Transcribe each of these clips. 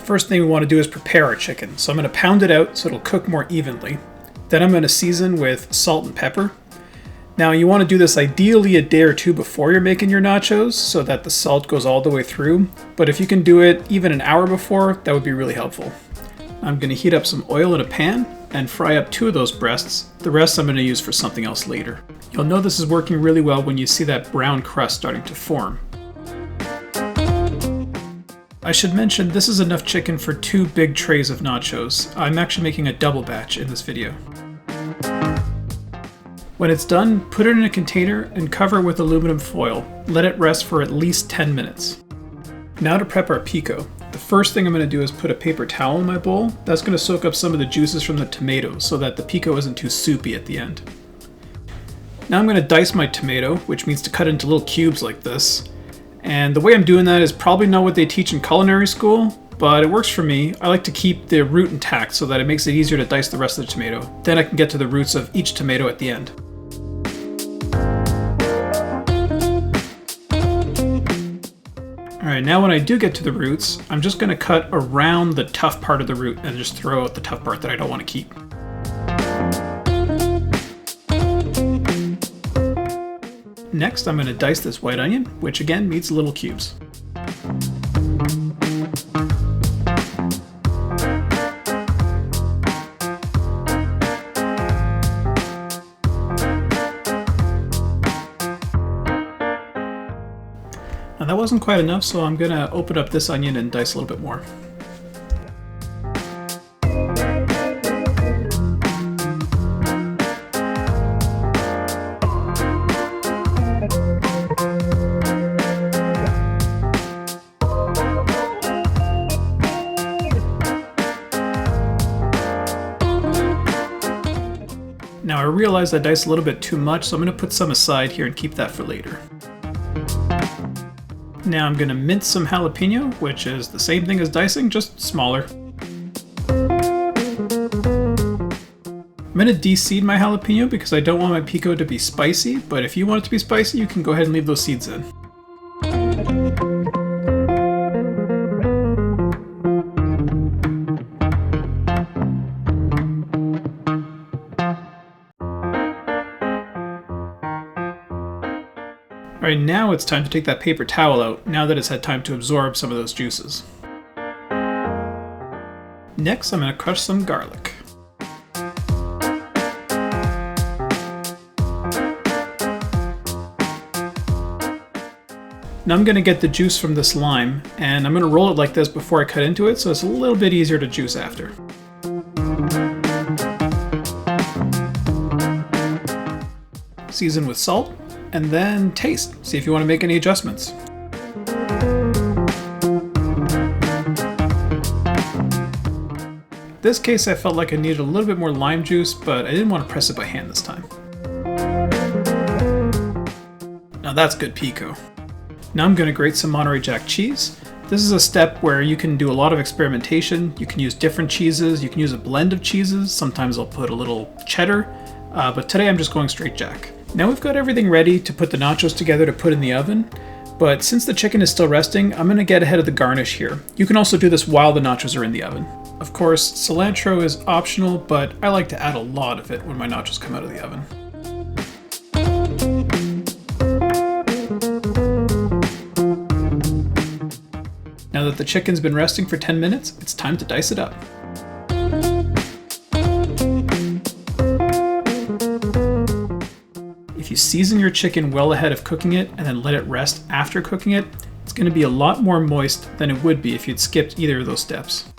First thing we want to do is prepare our chicken. So I'm going to pound it out so it'll cook more evenly. Then I'm going to season with salt and pepper. Now you want to do this ideally a day or two before you're making your nachos so that the salt goes all the way through. But if you can do it even an hour before, that would be really helpful. I'm going to heat up some oil in a pan and fry up 2 of those breasts. The rest I'm going to use for something else later. You'll know this is working really well when you see that brown crust starting to form. I should mention this is enough chicken for 2 big trays of nachos. I'm actually making a double batch in this video. When it's done, put it in a container and cover it with aluminum foil. Let it rest for at least 10 minutes. Now to prep our pico. The first thing I'm going to do is put a paper towel in my bowl. That's going to soak up some of the juices from the tomatoes so that the pico isn't too soupy at the end. Now I'm going to dice my tomato, which means to cut into little cubes like this. And the way I'm doing that is probably not what they teach in culinary school, but it works for me. I like to keep the root intact so that it makes it easier to dice the rest of the tomato. Then I can get to the roots of each tomato at the end. Alright, now when I do get to the roots, I'm just going to cut around the tough part of the root and just throw out the tough part that I don't want to keep. Next, I'm going to dice this white onion, which again needs little cubes. Now that wasn't quite enough, so I'm going to open up this onion and dice a little bit more. Now I realized I diced a little bit too much, so I'm going to put some aside here and keep that for later. Now I'm going to mince some jalapeno, which is the same thing as dicing, just smaller. I'm going to de-seed my jalapeno because I don't want my pico to be spicy, but if you want it to be spicy, you can go ahead and leave those seeds in. Alright, now it's time to take that paper towel out, now that it's had time to absorb some of those juices. Next, I'm going to crush some garlic. Now I'm going to get the juice from this lime, and I'm going to roll it like this before I cut into it, so it's a little bit easier to juice after. Season with salt. And then taste. See if you want to make any adjustments. This case I felt like I needed a little bit more lime juice, but I didn't want to press it by hand this time. Now that's good pico. Now I'm going to grate some Monterey Jack cheese. This is a step where you can do a lot of experimentation. You can use different cheeses, you can use a blend of cheeses. Sometimes I'll put a little cheddar, but today I'm just going straight Jack. Now we've got everything ready to put the nachos together to put in the oven, but since the chicken is still resting, I'm going to get ahead of the garnish here. You can also do this while the nachos are in the oven. Of course, cilantro is optional, but I like to add a lot of it when my nachos come out of the oven. Now that the chicken's been resting for 10 minutes, it's time to dice it up. If you season your chicken well ahead of cooking it and then let it rest after cooking it, it's going to be a lot more moist than it would be if you'd skipped either of those steps.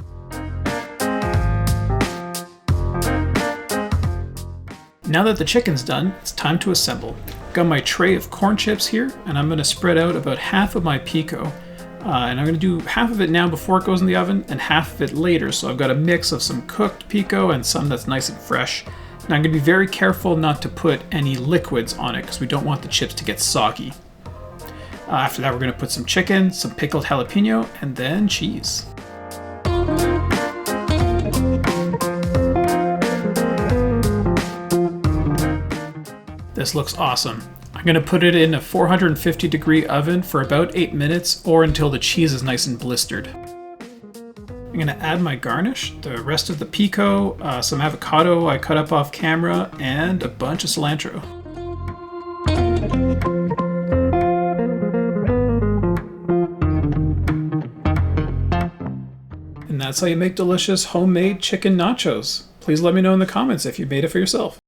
Now that the chicken's done, it's time to assemble. I've got my tray of corn chips here, and I'm going to spread out about half of my pico. And I'm going to do half of it now before it goes in the oven and half of it later. So I've got a mix of some cooked pico and some that's nice and fresh. Now I'm going to be very careful not to put any liquids on it because we don't want the chips to get soggy. After that, we're going to put some chicken, some pickled jalapeno, and then cheese. This looks awesome. I'm going to put it in a 450-degree oven for about 8 minutes or until the cheese is nice and blistered. I'm gonna add my garnish, the rest of the pico, some avocado I cut up off camera, and a bunch of cilantro. And that's how you make delicious homemade chicken nachos. Please let me know in the comments if you made it for yourself.